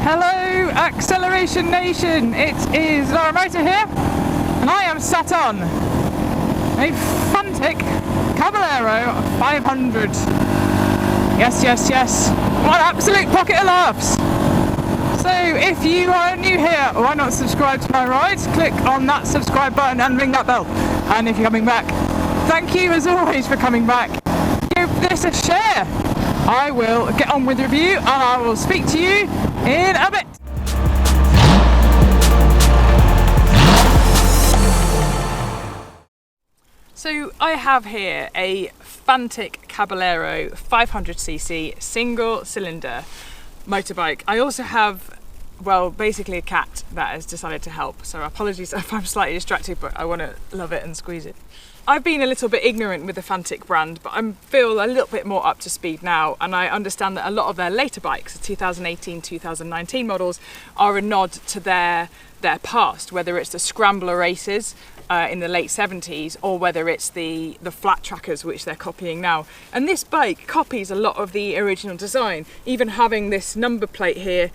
Hello Acceleration Nation, it is Lara Moto here and I am sat on a Fantic Caballero 500. Yes, what absolute pocket of laughs. So if you are new here, why not subscribe to my rides? Click on that subscribe button and ring that bell. And if you're coming back, thank you as always for coming back. Give this a share. I will get on with the review and I will speak to you in a bit. So I have here a Fantic Caballero 500cc single cylinder motorbike. I also have, well, basically a cat that has decided to help, so apologies if I'm slightly distracted, but I want to love it and squeeze it. I've been a little bit ignorant with the Fantic brand, but I feel a little bit more up to speed now, and I understand that a lot of their later bikes, the 2018, 2019 models, are a nod to their past, whether it's the Scrambler races in the late 70s or whether it's the flat trackers which they're copying now. And this bike copies a lot of the original design. Even having this number plate here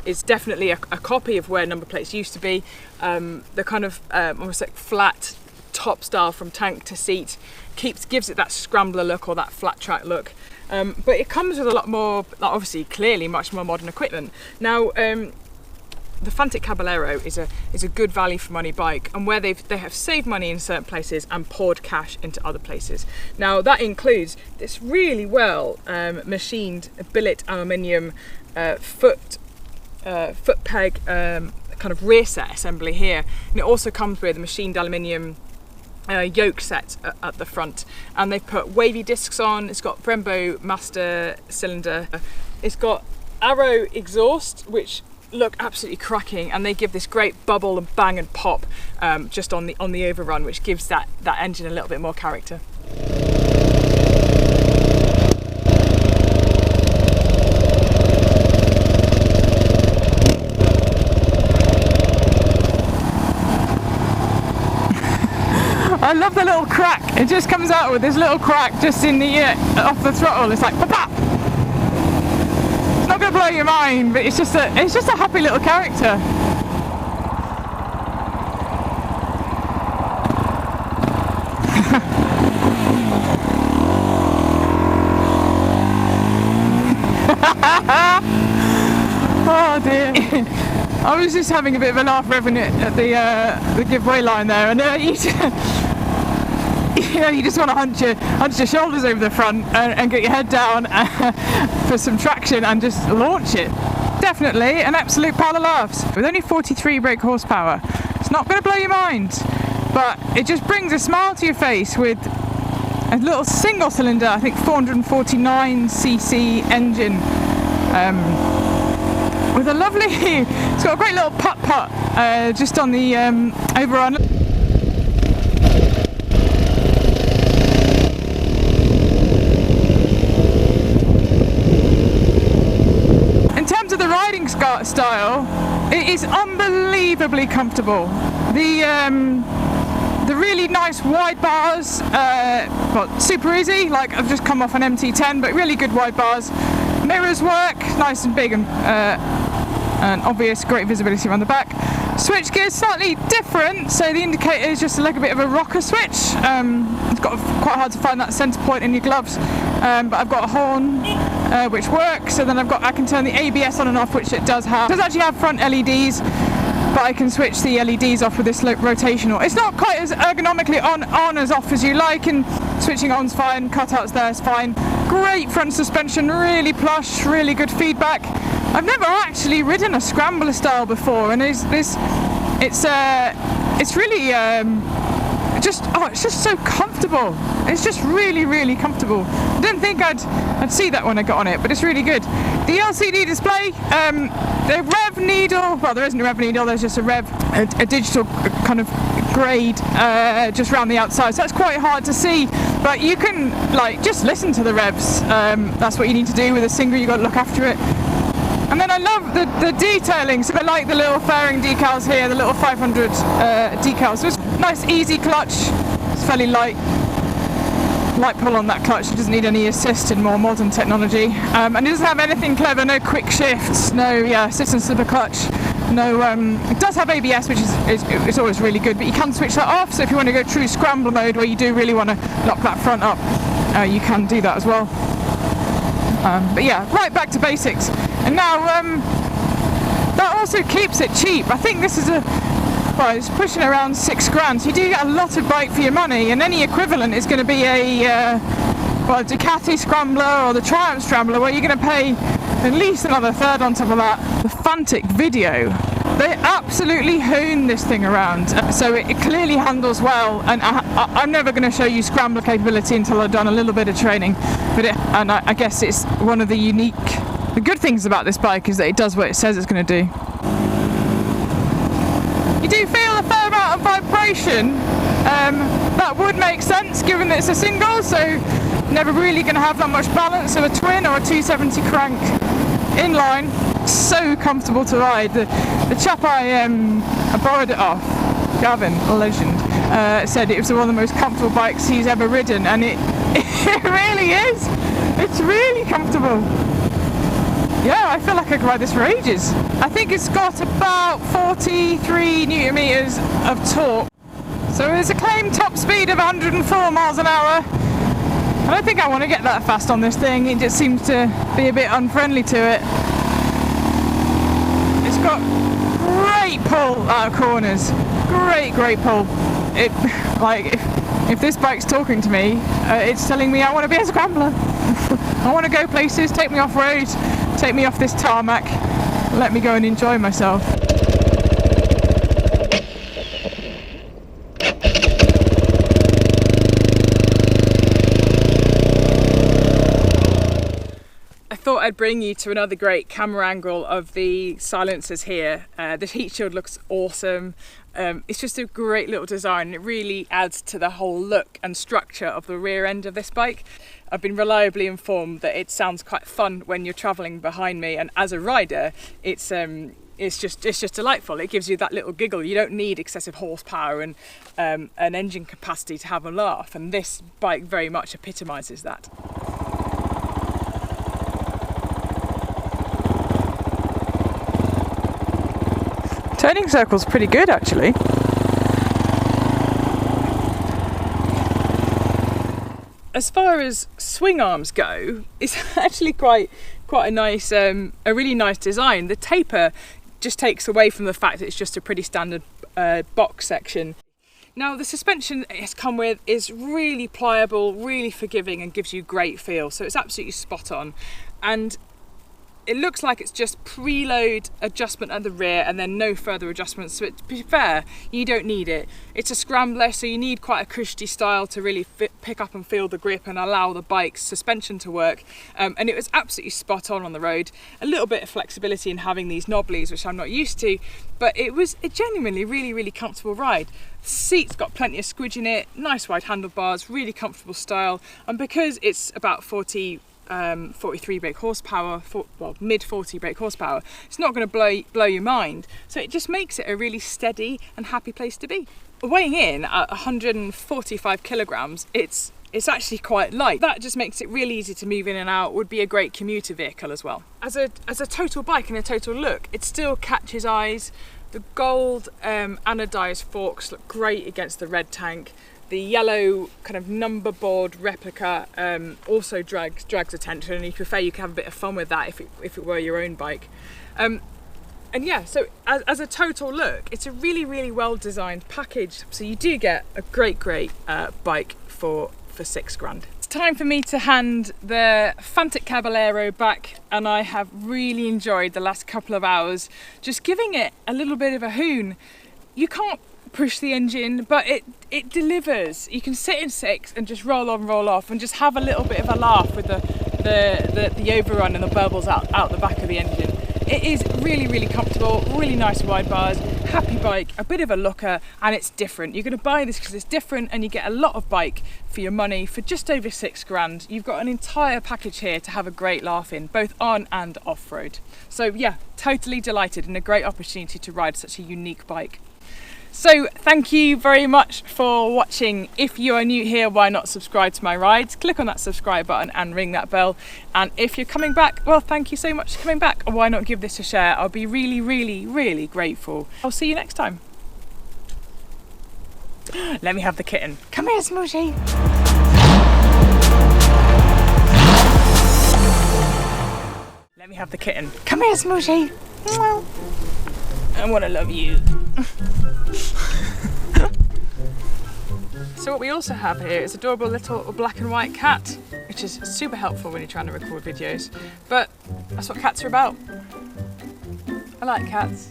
is definitely a copy of where number plates used to be. The kind of almost like flat top style from tank to seat gives it that Scrambler look or that flat track look. But it comes with a lot more, obviously clearly much more modern equipment. Now the Fantic Caballero is a good value for money bike, and where they have saved money in certain places and poured cash into other places. Now that includes this really well machined billet aluminium foot peg kind of rear set assembly here, and it also comes with a machined aluminium yoke set at the front, and they've put wavy discs on. It's got Brembo master cylinder, it's got Arrow exhaust which look absolutely cracking, and they give this great bubble and bang and pop just on the Overrun, which gives that engine a little bit more character. I love the little crack. It just comes out with this little crack just in the off the throttle. It's like pop. It's not going to blow your mind, but it's just a happy little character. Oh dear. I was just having a bit of a laugh revving it at the giveaway line there, and you just want to hunch your shoulders over the front and get your head down for some traction and just launch it. Definitely an absolute pile of laughs. With only 43 brake horsepower, it's not going to blow your mind, but it just brings a smile to your face with a little single cylinder, I think 449cc engine, with a lovely, it's got a great little putt just on the Overrun. In terms of the riding style, it is unbelievably comfortable. The really nice wide bars, well, super easy, like I've just come off an MT10, but really good wide bars. Mirrors work, nice and big and obvious, great visibility around the back. Switch gears slightly different, so the indicator is just like a bit of a rocker switch. It's got quite hard to find that centre point in your gloves, but I've got a horn which works. So then I can turn the ABS on and off, which it does have. It does actually have front LEDs, but I can switch the LEDs off with this rotational. It's not quite as ergonomically on as off as you like, and switching on's fine, cutouts there is fine. Great front suspension, really plush, really good feedback. I've never actually ridden a Scrambler style before, and it's really it's just so comfortable. It's just really comfortable. I didn't think I'd see that when I got on it, but it's really good. The LCD display, the rev needle, well, there isn't a rev needle, there's just a digital kind of grade just around the outside, so that's quite hard to see, but you can just listen to the revs. That's what you need to do with a single. You've got to look after it. And then I love the detailing, so I like the little fairing decals here, the little 500 decals. So it's nice easy clutch, it's fairly light. light pull on that clutch. It doesn't need any assist in more modern technology, and it doesn't have anything clever, no quick shifts, no assist and slipper clutch, no it does have ABS, which is always really good, but you can switch that off, so if you want to go true scrambler mode where you do really want to lock that front up, you can do that as well. But yeah, right back to basics. And now that also keeps it cheap. I think this is well, it's pushing around £6 grand, so you do get a lot of bike for your money, and any equivalent is going to be a Ducati Scrambler or the Triumph Scrambler, where you're going to pay at least another third on top of that. The Fantic Video, they absolutely hoon this thing around, so it clearly handles well, and I'm never going to show you Scrambler capability until I've done a little bit of training, but I guess it's one of the good things about this bike is that it does what it says it's going to do. You do feel a fair amount of vibration. That would make sense given that it's a single, so never really going to have that much balance of a twin or a 270 crank inline. So comfortable to ride. The chap I borrowed it off, Gavin, a legend, said it was one of the most comfortable bikes he's ever ridden, and it really is. It's really comfortable. Yeah, I feel like I could ride this for ages. I think it's got about 43 newton meters of torque. So there's a claimed top speed of 104 miles an hour. I don't think I want to get that fast on this thing. It just seems to be a bit unfriendly to it. It's got great pull out of corners. Great pull. If this bike's talking to me, it's telling me I want to be a scrambler. I want to go places, take me off road, take me off this tarmac, let me go and enjoy myself. I thought I'd bring you to another great camera angle of the silencers here. The heat shield looks awesome. It's just a great little design. It really adds to the whole look and structure of the rear end of this bike. I've been reliably informed that it sounds quite fun when you're travelling behind me, and as a rider, it's just delightful. It gives you that little giggle. You don't need excessive horsepower and an engine capacity to have a laugh, and this bike very much epitomises that. Turning circle's pretty good actually. As far as swing arms go, it's actually quite a nice, a really nice design. The taper just takes away from the fact that it's just a pretty standard box section. Now the suspension it's come with is really pliable, really forgiving, and gives you great feel. So it's absolutely spot on. And it looks like it's just preload adjustment at the rear and then no further adjustments. So to be fair, you don't need it. It's a Scrambler, so you need quite a cushy style to really pick up and feel the grip and allow the bike's suspension to work. And it was absolutely spot on the road. A little bit of flexibility in having these knobblies, which I'm not used to, but it was a genuinely really comfortable ride. The seat's got plenty of squidge in it, nice wide handlebars, really comfortable style, and because it's about 43 brake horsepower, mid 40 brake horsepower, it's not going to blow your mind, so it just makes it a really steady and happy place to be. Weighing in at 145 kilograms, it's actually quite light. That just makes it really easy to move in and out. Would be a great commuter vehicle as well. As a total bike and a total look, it still catches eyes. The gold anodized forks look great against the red tank. The yellow kind of number board replica also drags attention, and if you prefer, you can have a bit of fun with that if it were your own bike. And yeah, so as a total look, it's a really well designed package. So you do get a great bike for £6 It's time for me to hand the Fantic Caballero back, and I have really enjoyed the last couple of hours just giving it a little bit of a hoon. You can't push the engine, but it delivers. You can sit in six and just roll on, roll off, and just have a little bit of a laugh with the overrun and the bubbles out the back of the engine. It is really comfortable, really nice wide bars, happy bike, a bit of a looker, and it's different. You're going to buy this because it's different, and you get a lot of bike for your money for just over £6. You've got an entire package here to have a great laugh in, both on and off-road. So yeah, totally delighted, and a great opportunity to ride such a unique bike. So thank you very much for watching. If you are new here, why not subscribe to my rides? Click on that subscribe button and ring that bell. And if you're coming back, well, thank you so much for coming back. Why not give this a share? I'll be really, really, really grateful. I'll see you next time. Let me have the kitten. Come here, Smooshy. Let me have the kitten. Come here, Smooshy. I want to love you. So what we also have here is adorable little black and white cat, which is super helpful when you're trying to record videos. But that's what cats are about. I like cats.